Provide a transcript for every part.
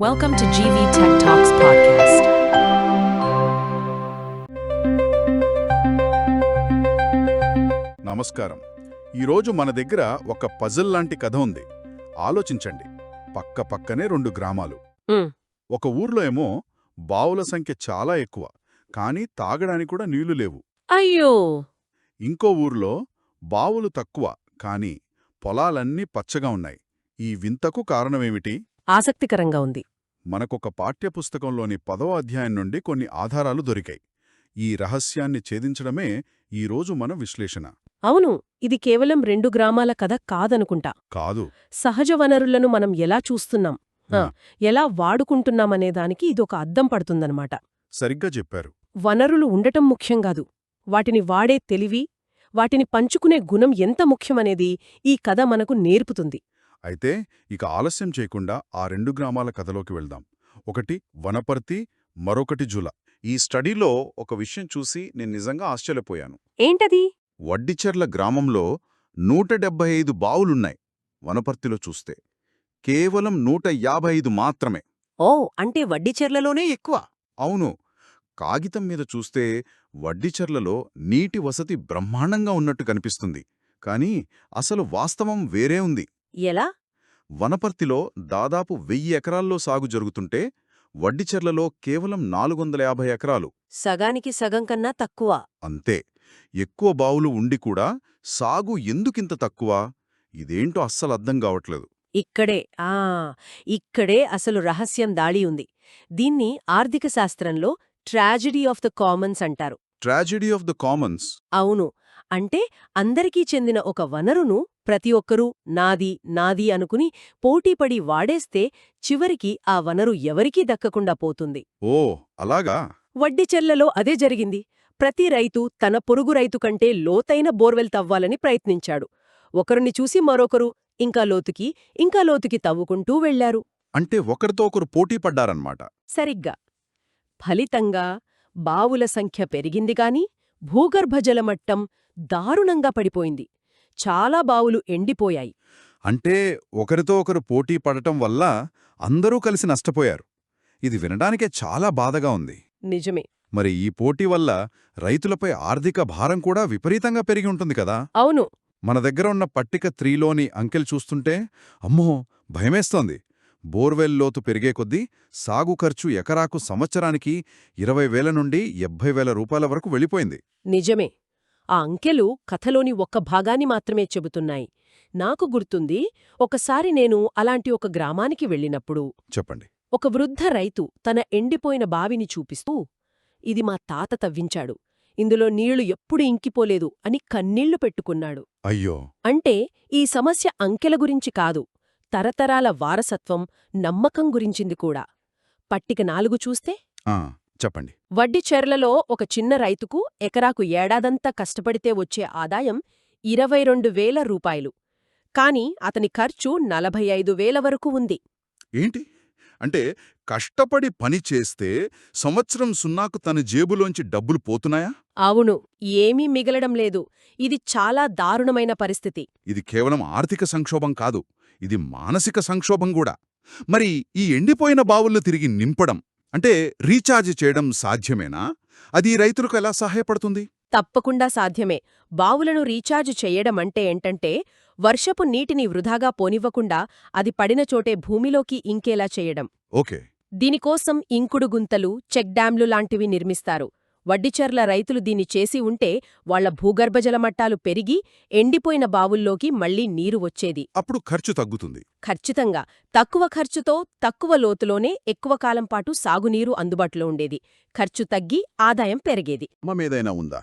Welcome to GV Tech Talks podcast. నమస్కారం. ఈరోజు మన దగ్గర ఒక పజిల్ లాంటి కథ ఉంది. ఆలోచించండి. పక్కనే రెండు గ్రామాలు. ఒక ఊర్లో ఏమో బావుల సంఖ్య చాలా ఎక్కువ, కానీ తాగడానికి కూడా నీళ్లు లేవు. అయ్యో! ఇంకో ఊర్లో బావులు తక్కువ, కానీ పొలాలన్నీ పచ్చగా ఉన్నాయి. ఈ వింతకు కారణమేమిటి? ఆసక్తికరంగా ఉంది. మనకొక పాఠ్యపుస్తకంలోని 10వ అధ్యాయం నుండి కొన్ని ఆధారాలు దొరికాయి. ఈ రహస్యాన్ని ఛేదించడమే ఈరోజు మన విశ్లేషణ. అవును, ఇది కేవలం రెండు గ్రామాల కథ కాదనుకుంటా. కాదు. సహజ వనరులను మనం ఎలా చూస్తున్నాం, హ్మ్. ఎలా వాడుకుంటున్నామనే దానికి ఇదొక అద్దం పడుతుందన్నమాట. సరిగ్గా చెప్పారు. వనరులు ఉండటం ముఖ్యం కాదు, వాటిని వాడే తెలివి, వాటిని పంచుకునే గుణం ఎంత ముఖ్యమనేది ఈ కథ మనకు నేర్పుతుంది. అయితే ఇక ఆలస్యం చేయకుండా ఆ రెండు గ్రామాల కథలోకి వెళ్దాం. ఒకటి వనపర్తి, మరొకటి జుల. ఈ స్టడీలో ఒక విషయం చూసి నేను నిజంగా ఆశ్చర్యపోయాను. ఏంటది? వడ్డిచెర్ల గ్రామంలో 175 బావులున్నాయి. వనపర్తిలో చూస్తే కేవలం 155 మాత్రమే. ఓ, అంటే వడ్డిచెర్లలోనే ఎక్కువ. అవును. కాగితం మీద చూస్తే వడ్డిచెర్లలో నీటి వసతి బ్రహ్మాండంగా ఉన్నట్టు కనిపిస్తుంది. కానీ అసలు వాస్తవం వేరే ఉంది. ఎలా? వనపర్తిలో దాదాపు 1000 ఎకరాల్లో సాగు జరుగుతుంటే వడ్డిచెర్లలో కేవలం 450 ఎకరాలు. సగానికి సగం కన్నా తక్కువ. అంతే. ఎక్కువ బావులు ఉండి కూడా సాగు ఎందుకింత తక్కువ? ఇదేంటో అస్సలు అర్థం కావట్లేదు. ఇక్కడే అసలు రహస్యం దాడి ఉంది. దీన్ని ఆర్థిక శాస్త్రంలో ట్రాజెడీ ఆఫ్ ద కామన్స్ అంటారు. Tragedy of the Commons. అవును, అంటే అందరికీ చెందిన ఒక వనరును ప్రతి ఒక్కరూ నాది నాది అనుకుని పోటీపడి వాడేస్తే చివరికి ఆ వనరు ఎవరికీ దక్కకుండా పోతుంది. ఓ, అలాగా? వడ్డిచెర్లలో అదే జరిగింది. ప్రతి రైతు తన పొరుగు రైతు కంటే లోతైన బోర్వెల్ తవ్వాలని ప్రయత్నించాడు. ఒకరిని చూసి మరొకరు ఇంకా లోతుకి తవ్వుకుంటూ వెళ్లారు. అంటే ఒకరితో ఒకరు పోటీ పడ్డారన్నమాట. సరిగ్గా. ఫలితంగా బావుల సంఖ్య పెరిగిందిగాని భూగర్భజల మట్టం దారుణంగా పడిపోయింది. చాలా బావులు ఎండిపోయాయి. అంటే ఒకరితో ఒకరు పోటీ పడటం వల్ల అందరూ కలిసి నష్టపోయారు. ఇది వినడానికే చాలా బాధగా ఉంది. నిజమే. మరి ఈ పోటీ వల్ల రైతులపై ఆర్థిక భారం కూడా విపరీతంగా పెరిగి ఉంటుంది కదా? అవును. మన దగ్గర ఉన్న పట్టిక 3లోని అంకెలు చూస్తుంటే అమ్మో, భయమేస్తోంది. బోర్వెల్ లోతు పెరిగే కొద్దీ సాగు ఖర్చు ఎకరాకు సంవత్సరానికి 20,000 నుండి 70,000 రూపాయల వరకు వెళ్ళిపోయింది. నిజమే. ఆ అంకెలు కథలోని ఒక్క భాగాన్ని మాత్రమే చెబుతున్నాయి. నాకు గుర్తుంది, ఒకసారి నేను అలాంటి ఒక గ్రామానికి వెళ్ళినప్పుడు చెప్పండి. ఒక వృద్ధ రైతు తన ఎండిపోయిన బావిని చూపిస్తూ, ఇది మా తాత తవ్వించాడు, ఇందులో నీళ్లు ఎప్పుడు ఇంకిపోలేదు అని కన్నీళ్లు పెట్టుకున్నాడు. అయ్యో! అంటే ఈ సమస్య అంకెల గురించి కాదు, తరతరాల వారసత్వం, నమ్మకం గురించింది కూడా. పట్టిక 4 చూస్తే చెప్పండి. వడ్డిచెర్లలో ఒక చిన్న రైతుకు ఎకరాకు ఏడాదంతా కష్టపడితే వచ్చే ఆదాయం 22,000 రూపాయలు. కాని అతని ఖర్చు 45,000 వరకు ఉంది. ఏంటి? అంటే కష్టపడి పని చేస్తే సంవత్సరం సున్నాకు తన జేబులోంచి డబ్బులు పోతున్నాయా? అవును, ఏమీ మిగలడం లేదు. ఇది చాలా దారుణమైన పరిస్థితి. ఇది కేవలం ఆర్థిక సంక్షోభం కాదు, ఇది మానసిక సంక్షోభం కూడా. మరి ఈ ఎండిపోయిన బావులను తిరిగి నింపడం అంటే రీఛార్జ్ చేయడం సాధ్యమేనా? అది రైతులకు ఎలా సహాయపడుతుంది? తప్పకుండా సాధ్యమే. బావులను రీఛార్జ్ చెయ్యడమంటే ఏంటంటే, వర్షపు నీటిని వృధాగా పోనివ్వకుండా అది పడిన చోటే భూమిలోకి ఇంకేలా చెయ్యడం. ఓకే. దీనికోసం ఇంకుడు గుంతలు, చెక్ డ్యాంలు లాంటివి నిర్మిస్తారు. వడ్డిచెర్ల రైతులు దీన్ని చేసి ఉంటే వాళ్ల భూగర్భజల మట్టాలు పెరిగి ఎండిపోయిన బావుల్లోకి మళ్లీ నీరు వచ్చేది. అప్పుడు ఖర్చు తగ్గుతుంది. ఖచ్చితంగా. తక్కువ ఖర్చుతో తక్కువ లోతులోనే ఎక్కువ కాలం పాటు సాగునీరు అందుబాటులో ఉండేది. ఖర్చు తగ్గి ఆదాయం పెరిగేది. ఏదైనా ఉందా?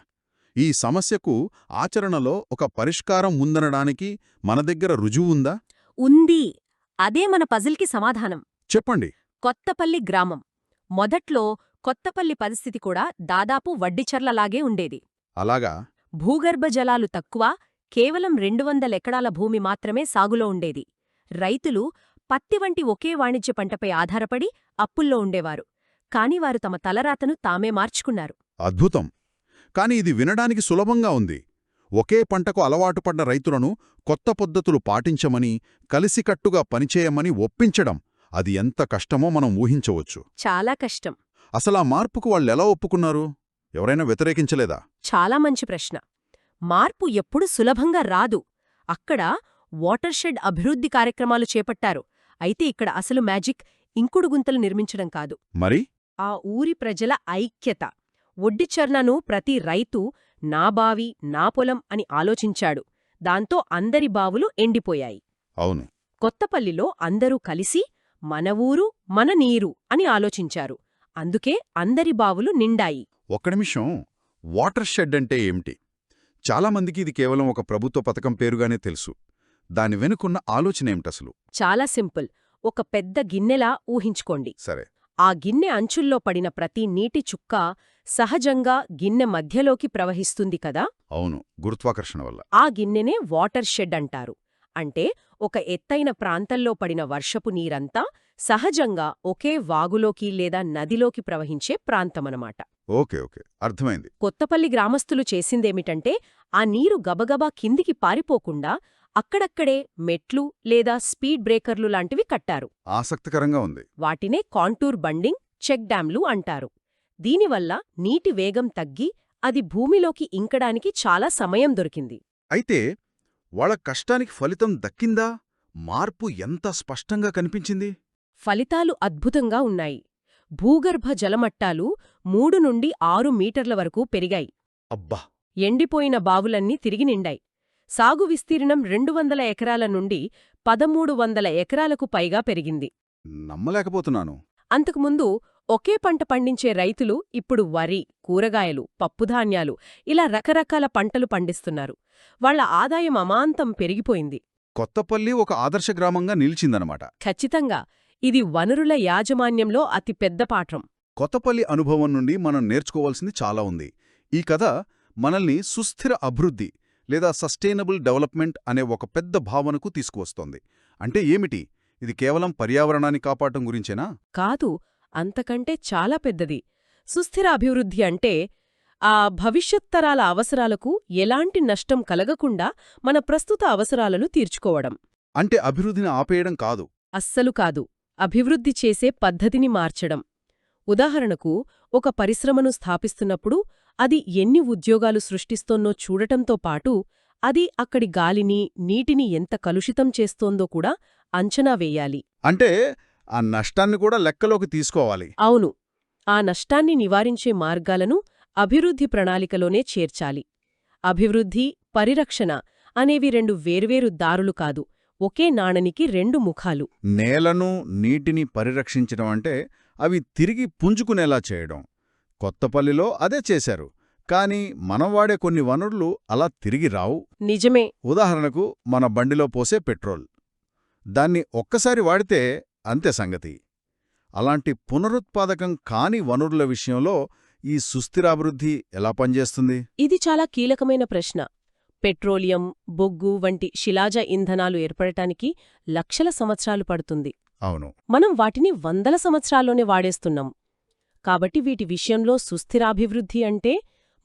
ఈ సమస్యకు ఆచరణలో ఒక పరిష్కారం ఉందనడానికి మన దగ్గర రుజువుందా? ఉంది. అదే మన పజిల్కి సమాధానం. చెప్పండి. కొత్తపల్లి గ్రామం. మొదట్లో కొత్తపల్లి పరిస్థితి కూడా దాదాపు వడ్డిచెర్లలాగే ఉండేది. అలాగా? భూగర్భ జలాలు తక్కువ, కేవలం 200 ఎకరాల భూమి మాత్రమే సాగులో ఉండేది. రైతులు పత్తి వంటి ఒకే వాణిజ్య పంటపై ఆధారపడి అప్పుల్లో ఉండేవారు. కాని వారు తమ తలరాతను తామే మార్చుకున్నారు. అద్భుతం. కాని ఇది వినడానికి సులభంగా ఉంది. ఒకే పంటకు అలవాటు పడ్డ రైతులను కొత్త పద్ధతులు పాటించమని, కలిసికట్టుగా పనిచేయమని ఒప్పించడం అది ఎంత కష్టమో మనం ఊహించవచ్చు. చాలా కష్టం. అసలా మార్పుకు వాళ్ళెలా ఒప్పుకున్నారు? ఎవరైనా వ్యతిరేకించలేదా? చాలా మంచి ప్రశ్న. మార్పు ఎప్పుడు సులభంగా రాదు. అక్కడ వాటర్షెడ్ అభివృద్ధి కార్యక్రమాలు చేపట్టారు. అయితే ఇక్కడ అసలు మ్యాజిక్ ఇంకుడు గుంతలు నిర్మించడం కాదు. మరి ఆ ఊరి ప్రజల ఐక్యత. ఒడ్డిచర్నను ప్రతి రైతు నా బావి నా పొలం అని ఆలోచించాడు. దాంతో అందరి బావులు ఎండిపోయాయి. అవును. కొత్తపల్లిలో అందరూ కలిసి మన ఊరు మన నీరు అని ఆలోచించారు. అందుకే అందరి బావులు నిండాయి. ఒక్క నిమిషం, వాటర్ షెడ్ అంటే ఏమిటి? చాలామందికి ఇది కేవలం ఒక ప్రభుత్వ పథకం పేరుగానే తెలుసు. దాని వెనుకున్న ఆలోచనేమిటసలు? చాలా సింపుల్. ఒక పెద్ద గిన్నెలా ఊహించుకోండి. సరే. ఆ గిన్నె అంచుల్లో పడిన ప్రతి నీటి చుక్క సహజంగా గిన్నె మధ్యలోకి ప్రవహిస్తుంది కదా. అవును, గురుత్వాకర్షణ వల్ల. ఆ గిన్నెనే వాటర్ షెడ్ అంటారు. అంటే ఒక ఎత్తైన ప్రాంతంలో పడిన వర్షపు నీరంతా సహజంగా ఒకే వాగులోకి లేదా నదిలోకి ప్రవహించే ప్రాంతమనమాట. ఓకే, అర్థమైంది. కొత్తపల్లి గ్రామస్తులు చేసిందేమిటంటే ఆ నీరు గబగబా కిందికి పారిపోకుండా అక్కడక్కడే మెట్లు లేదా స్పీడ్ బ్రేకర్లు లాంటివి కట్టారు. ఆసక్తికరంగా ఉంది. వాటినే కాంటూర్ బండింగ్, చెక్ డ్యాంలు అంటారు. దీనివల్ల నీటి వేగం తగ్గి అది భూమిలోకి ఇంకడానికి చాలా సమయం దొరికింది. అయితే వాళ్ళ కష్టానికి ఫలితం దక్కిందా? మార్పు ఎంత స్పష్టంగా కనిపించింది? ఫలితాలు అద్భుతంగా ఉన్నాయి. భూగర్భ జలమట్టాలు 3 నుండి 6 మీటర్ల వరకు పెరిగాయి. అబ్బా! ఎండిపోయిన బావులన్నీ తిరిగి నిండాయి. సాగు విస్తీర్ణం 200 ఎకరాల నుండి 1300 ఎకరాలకు పైగా పెరిగింది. నమ్మలేకపోతున్నాను. అంతకుముందు ఒకే పంట పండించే రైతులు ఇప్పుడు వరి, కూరగాయలు, పప్పుధాన్యాలు ఇలా రకరకాల పంటలు పండిస్తున్నారు. వాళ్ల ఆదాయం అమాంతం పెరిగిపోయింది. కొత్తపల్లి ఒక ఆదర్శ గ్రామంగా నిలిచిందనమాట. ఖచ్చితంగా ఇది వనరుల యాజమాన్యంలో అతిపెద్ద పాఠం. కొత్తపల్లి అనుభవం నుండి మనం నేర్చుకోవాల్సింది చాలా ఉంది. ఈ కథ మనల్ని సుస్థిర అభివృద్ధి లేదా సస్టైనబుల్ డెవలప్మెంట్ అనే ఒక పెద్ద భావనకు తీసుకువస్తోంది. అంటే ఏమిటి? ఇది కేవలం పర్యావరణాన్ని కాపాడటం గురించేనా? కాదు, అంతకంటే చాలా పెద్దది. సుస్థిర అభివృద్ధి అంటే ఆ భవిష్యత్తరాల అవసరాలకు ఎలాంటి నష్టం కలగకుండా మన ప్రస్తుత అవసరాలను తీర్చుకోవడం. అంటే అభివృద్ధిని ఆపేయడం కాదు. అస్సలు కాదు. అభివృద్ధి చేసే పద్ధతిని మార్చడం. ఉదాహరణకు ఒక పరిశ్రమను స్థాపిస్తున్నప్పుడు అది ఎన్ని ఉద్యోగాలు సృష్టిస్తోన్నో చూడటంతో పాటు అది అక్కడి గాలిని, నీటిని ఎంత కలుషితం చేస్తోందో కూడా అంచనా వేయాలి. అంటే ఆ నష్టాన్ని కూడా లెక్కలోకి తీసుకోవాలి. అవును. ఆ నష్టాన్ని నివారించే మార్గాలను అభివృద్ధి ప్రణాళికలోనే చేర్చాలి. అభివృద్ధి, పరిరక్షణ అనేవి 2 వేర్వేరు దారులు కాదు, ఒకే నాణనికి 2 ముఖాలు. నేలను, నీటిని పరిరక్షించడం అంటే అవి తిరిగి పుంజుకునేలా చేయడం. కొత్తపల్లిలో అదే చేశారు. కాని మనం వాడే కొన్ని వనరులు అలా తిరిగి రావు. నిజమే. ఉదాహరణకు మన బండిలో పోసే పెట్రోల్. దాన్ని ఒక్కసారి వాడితే అంతే సంగతి. అలాంటి పునరుత్పాదకం కాని వనరుల విషయంలో ఈ సుస్థిరాభివృద్ధి ఎలా పనిచేస్తుంది? ఇది చాలా కీలకమైన ప్రశ్న. పెట్రోలియం, బొగ్గు వంటి శిలాజ ఇంధనాలు ఏర్పడటానికి లక్షల సంవత్సరాలు పడుతుంది. అవును. మనం వాటిని 100ల సంవత్సరాల్లోనే వాడేస్తున్నాం. కాబట్టి వీటి విషయంలో సుస్థిరాభివృద్ధి అంటే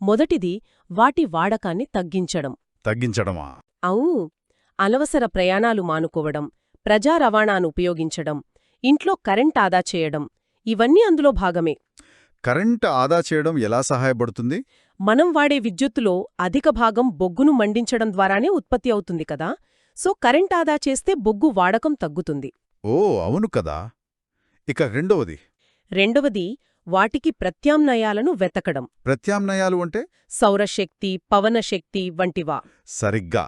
మొదటిది వాటి వాడకాన్ని తగ్గించడం. తగ్గించడమా? అవును. అనవసర ప్రయాణాలు మానుకోవడం, ప్రజా రవాణాను ఉపయోగించడం, ఇంట్లో కరెంట్ ఆదా చేయడం ఇవన్నీ అందులో భాగమే. కరెంట్ ఆదా చేయడం ఎలా సహాయపడుతుంది? మనం వాడే విద్యుత్తులో అధిక భాగం బొగ్గును మండించడం ద్వారానే ఉత్పత్తి అవుతుంది కదా. సో కరెంట్ ఆదా చేస్తే బొగ్గు వాడకం తగ్గుతుంది. ఓ అవును కదా. ఇక రెండవది వాటికి ప్రత్యామ్నాయాలను వెతకడం. ప్రత్యామ్నాయాలు అంటే? సౌరశక్తి, పవనశక్తి వంటివా. సరిగ్గా.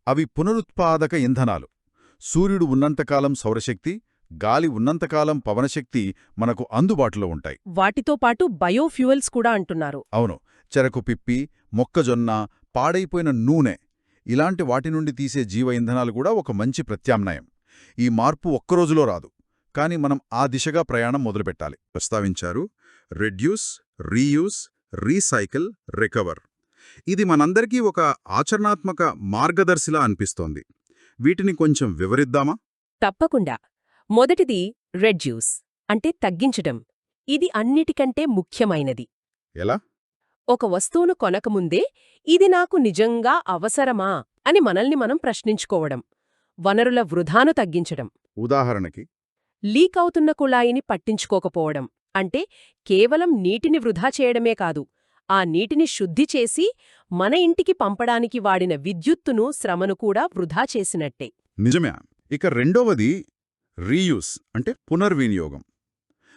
అవి పునరుత్పాదక ఇంధనాలు. సూర్యుడు ఉన్నంతకాలం సౌరశక్తి, గాలి ఉన్నంతకాలం పవనశక్తి మనకు అందుబాటులో ఉంటాయి. వాటితో పాటు బయోఫ్యూయల్స్ కూడా అంటున్నారు. అవును. చెరకు పిప్పి, మొక్కజొన్న, పాడైపోయిన నూనె ఇలాంటి వాటి నుండి తీసే జీవ ఇంధనాలు కూడా ఒక మంచి ప్రత్యామ్నాయం. ఈ మార్పు ఒక్కరోజులో రాదు, కాని మనం ఆ దిశగా ప్రయాణం మొదలుపెట్టాలి. ప్రస్తావించారు రెడ్యూస్, రీయూస్, రీసైకిల్, రికవర్. ఇది మనందరికీ ఒక ఆచరణాత్మక మార్గదర్శిలా అనిపిస్తోంది. వీటిని కొంచెం వివరిద్దామా? తప్పకుండా. మొదటిది రెడ్యూస్ అంటే తగ్గించటం. ఇది అన్నిటికంటే ముఖ్యమైనది. ఎలా? ఒక వస్తువును కొనకముందే ఇది నాకు నిజంగా అవసరమా అని మనల్ని మనం ప్రశ్నించుకోవడం. వనరుల వృధాను తగ్గించడం. ఉదాహరణకి లీక్ అవుతున్న కుళాయిని పట్టించుకోకపోవడం అంటే కేవలం నీటిని వృధా చేయడమే కాదు, ఆ నీటిని శుద్ధి చేసి మన ఇంటికి పంపడానికి వాడిన విద్యుత్తును, శ్రమను కూడా వృధా చేసినట్టే. నిజమే. ఇక రెండవది రీయూస్ అంటే పునర్వినియోగం.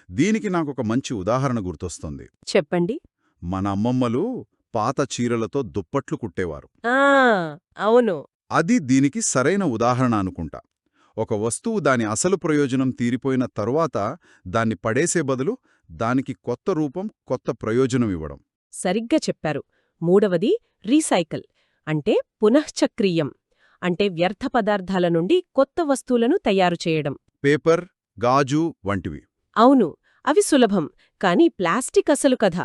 దీనికి నాకొక మంచి ఉదాహరణ గుర్తొస్తుంది. చెప్పండి. మన అమ్మమ్మలు పాత చీరలతో దుప్పట్లు కుట్టేవారు. ఆ అవును. అది దీనికి సరైన ఉదాహరణ అనుకుంటా. ఒక వస్తువు దాని అసలు ప్రయోజనం తీరిపోయిన తరువాత దాన్ని పడేసే బదులు దానికి కొత్త రూపం, కొత్త ప్రయోజనం ఇవ్వడం. సరిగ్గా చెప్పారు. మూడవది రీసైకిల్ అంటే పునశ్చక్రీయం. అంటే వ్యర్థ పదార్థాల నుండి కొత్త వస్తువులను తయారు చేయడం. పేపర్, గాజు వంటివి. అవును, అవి సులభం. కానీ ప్లాస్టిక్ అసలు కథ.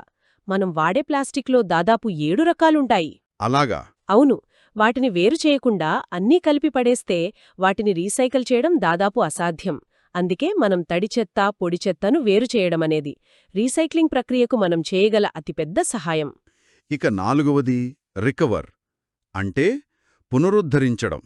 మనం వాడే ప్లాస్టిక్లో దాదాపు 7 రకాలుంటాయి. అలాగా? అవును. వాటిని వేరు చేయకుండా అన్నీ కలిపి పడేస్తే వాటిని రీసైకిల్ చేయడం దాదాపు అసాధ్యం. అందుకే మనం తడి చెత్త, పొడి చెత్తను వేరు చేయడమనేది రీసైక్లింగ్ ప్రక్రియకు మనం చేయగల అతిపెద్ద సహాయం. ఇక నాలుగవది రికవర్ అంటే పునరుద్ధరించడం.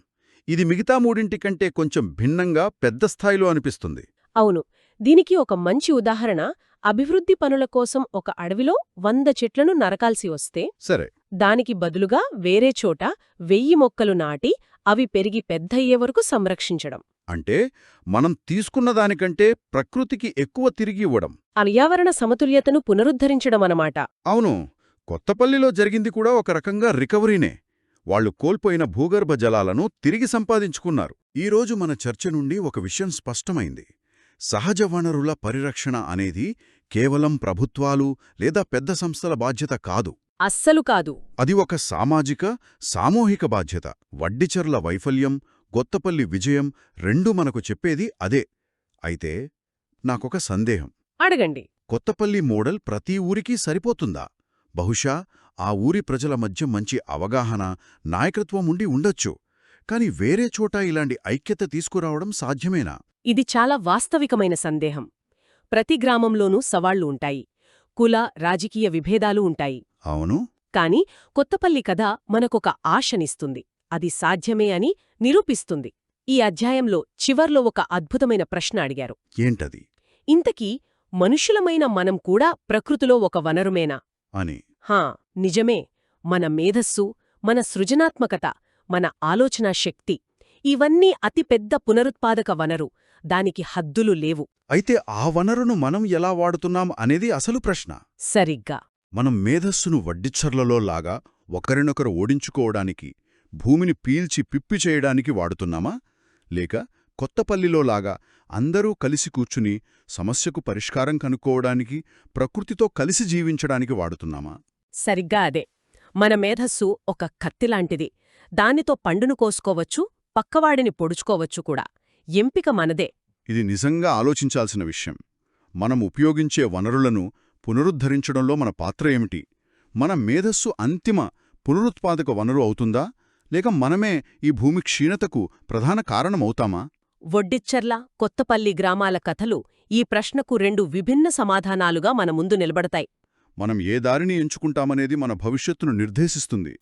ఇది మిగతా మూడింటికంటే కొంచెం భిన్నంగా పెద్ద స్థాయిలో అనిపిస్తుంది. అవును. దీనికి ఒక మంచి ఉదాహరణ అభివృద్ధి పనుల కోసం ఒక అడవిలో 100 చెట్లను నరకాల్సి వస్తే సరే, దానికి బదులుగా వేరే చోట 1000 మొక్కలు నాటి అవి పెరిగి పెద్దయ్యే వరకు సంరక్షించడం. అంటే మనం తీసుకున్న దానికంటే ప్రకృతికి ఎక్కువ తిరిగి ఇవ్వడం. పర్యావరణ సమతుల్యతను పునరుద్ధరించడమనమాట. అవును, కొత్తపల్లిలో జరిగింది కూడా ఒక రకంగా రికవరీనే. వాళ్లు కోల్పోయిన భూగర్భ జలాలను తిరిగి సంపాదించుకున్నారు. ఈరోజు మన చర్చ నుండి ఒక విషయం స్పష్టమైంది. సహజ వనరుల పరిరక్షణ అనేది కేవలం ప్రభుత్వాలు లేదా పెద్ద సంస్థల బాధ్యత కాదు. అస్సలు కాదు. అది ఒక సామాజిక, సామూహిక బాధ్యత. వడ్డిచెర్ల వైఫల్యం, కొత్తపల్లి విజయం రెండూ మనకు చెప్పేది అదే. అయితే నాకొక సందేహం. అడగండి. కొత్తపల్లి మోడల్ ప్రతి ఊరికీ సరిపోతుందా? బహుశా ఆ ఊరి ప్రజల మధ్య మంచి అవగాహన, నాయకత్వం ఉండి ఉండొచ్చు. కాని వేరే చోట ఇలాంటి ఐక్యత తీసుకురావడం సాధ్యమేనా? ఇది చాలా వాస్తవికమైన సందేహం. ప్రతి గ్రామంలోనూ సవాళ్లు ఉంటాయి. కుల, రాజకీయ విభేదాలు ఉంటాయి. అవును. కాని కొత్తపల్లి కథ మనకొక ఆశనిస్తుంది. అది సాధ్యమే అని నిరూపిస్తుంది. ఈ అధ్యాయంలో చివర్లో ఒక అద్భుతమైన ప్రశ్న అడిగారు. ఏంటది? ఇంతకీ మనుషులమైన మనం కూడా ప్రకృతిలో ఒక వనరుమేనా అని. హా, నిజమే. మన మేధస్సు, మన సృజనాత్మకత, మన ఆలోచనా శక్తి ఇవన్నీ అతిపెద్ద పునరుత్పాదక వనరు. దానికి హద్దులు లేవు. అయితే ఆ వనరును మనం ఎలా వాడుతున్నాం అనేది అసలు ప్రశ్న. సరిగ్గా. మనం మేధస్సును వడ్డిచ్చర్లలో లాగా ఒకరినొకరు ఓడించుకోవడానికి, భూమిని పీల్చి పిప్పి చేయడానికి వాడుతున్నామా? లేక కొత్తపల్లిలోలాగా అందరూ కలిసి కూర్చుని సమస్యకు పరిష్కారం కనుక్కోవడానికి, ప్రకృతితో కలిసి జీవించడానికి వాడుతున్నామా? సరిగ్గా అదే. మన మేధస్సు ఒక కత్తిలాంటిది. దానితో పండును కోసుకోవచ్చు, పక్కవాడిని పొడుచుకోవచ్చు కూడా. ఎంపిక మనదే. ఇది నిజంగా ఆలోచించాల్సిన విషయం. మనం ఉపయోగించే వనరులను పునరుద్ధరించడంలో మన పాత్ర ఏమిటి? మన మేధస్సు అంతిమ పునరుత్పాదక వనరు అవుతుందా? లేక మనమే ఈ భూమి క్షీణతకు ప్రధాన కారణమవుతామా? వొడ్డిచ్చర్ల, కొత్తపల్లి గ్రామాల కథలు ఈ ప్రశ్నకు 2 విభిన్న సమాధానాలుగా మన ముందు నిలబడతాయి. మనం ఏ దారిని ఎంచుకుంటామనేది మన భవిష్యత్తును నిర్దేశిస్తుంది.